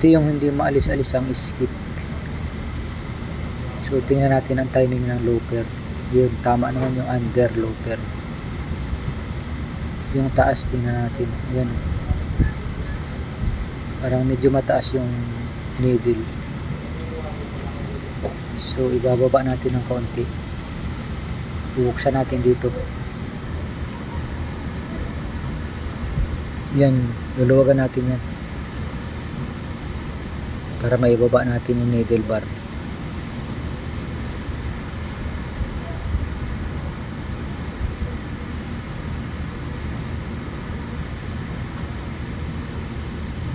Ito yung hindi maalis-alis ang skip. So tingnan natin ang timing ng looper. Yun, tama naman yung under looper. Yung taas tingnan natin. Ayan. Parang medyo mataas yung needle. So ibababa natin ng kaunti. Bubuksan natin dito. Yan, luluwagan natin yan. Para maibaba natin yung needle bar.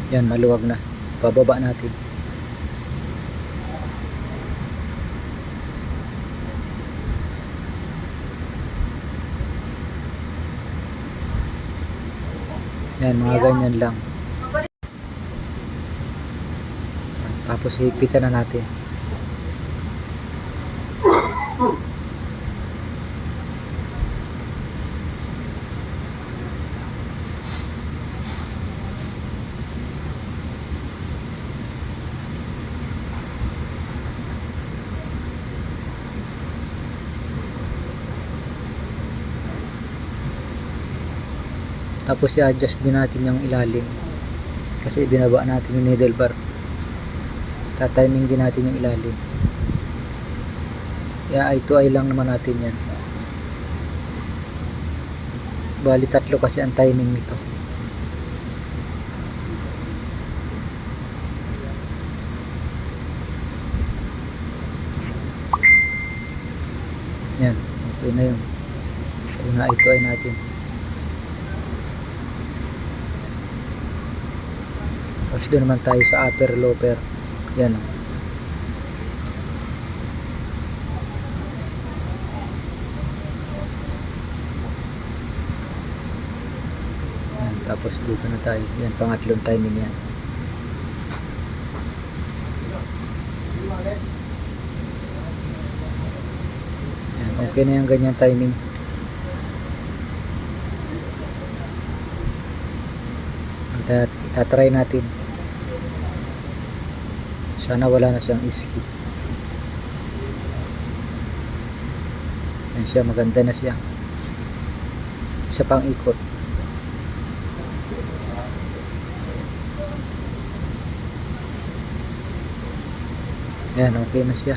Yan, maluwag na. Bababa natin. Yan, mga ganyan lang. Tapos hipitan na natin. Tapos i-adjust din natin yung ilalim. Kasi binaba natin yung needle bar. Tatiming din natin yung ilalim. Eye to eye lang naman natin yan. Bali 3 kasi ang timing nito. Yan, okay na yun. Eye to eye natin. Tapos doon naman tayo sa upper looper. Yan o. Yan, tapos dito na tayo. Yan, pangatlong timing yan. Yan, okay na yung ganyan timing. Itatry natin. Sana wala na siyang skip. Yan siya, maganda na siya. Isa pang ikot. Yan, okay na siya.